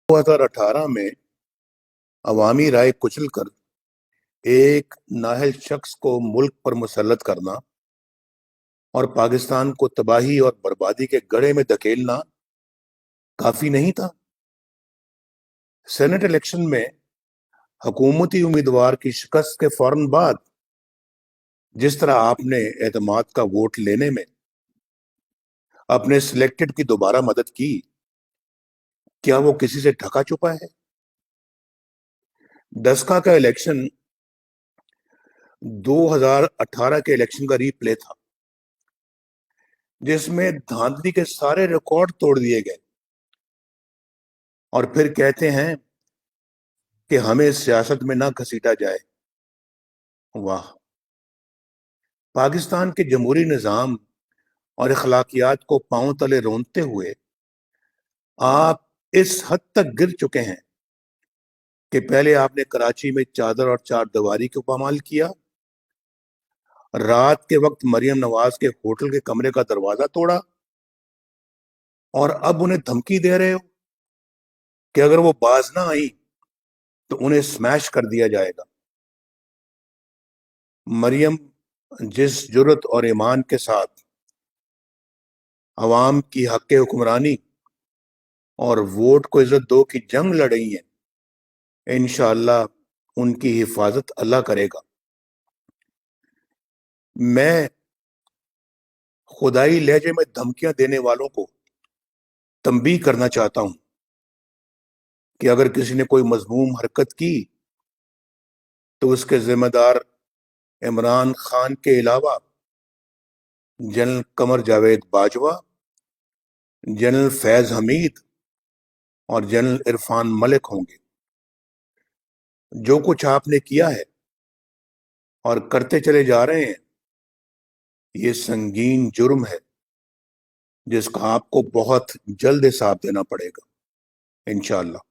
2018 में अवामी राय कुचल कर एक नाअहल शख्स को मुल्क पर मुसल्लत करना और पाकिस्तान को तबाही और बर्बादी के गड्ढे में धकेलना काफी नहीं था। सेनेट इलेक्शन में हुकूमती उम्मीदवार की शिकस्त के फौरन बाद जिस तरह आपने एतमाद का वोट लेने में अपने सिलेक्टेड की दोबारा मदद की, क्या वो किसी से ढका छुपा है? दसका का इलेक्शन 2018 के इलेक्शन का रीप्ले था, जिसमें धांधली के सारे रिकॉर्ड तोड़ दिए गए और फिर कहते हैं कि हमें सियासत में ना घसीटा जाए। वाह! पाकिस्तान के जमहूरी निज़ाम और अखलाकियात को पांव तले रोंदते हुए आप इस हद तक गिर चुके हैं कि पहले आपने कराची में चादर और चारदीवारी को पामाल किया, रात के वक्त मरियम नवाज के होटल के कमरे का दरवाजा तोड़ा और अब उन्हें धमकी दे रहे हो कि अगर वो बाज ना आई तो उन्हें स्मैश कर दिया जाएगा। मरियम जिस जुर्रत और ईमान के साथ अवाम की हक हुक्मरानी और वोट को इज्जत दो की जंग लड़ी है, इंशाअल्लाह उनकी हिफाजत अल्लाह करेगा। मैं खुदाई लहजे में धमकियां देने वालों को तंबीह करना चाहता हूं कि अगर किसी ने कोई मजमूम हरकत की तो उसके जिम्मेदार इमरान खान के अलावा जनरल कमर जावेद बाजवा, जनरल फैज हमीद और जनरल इरफान मलिक होंगे। जो कुछ आपने किया है और करते चले जा रहे हैं, ये संगीन जुर्म है जिसका आपको बहुत जल्द हिसाब देना पड़ेगा, इंशाअल्लाह।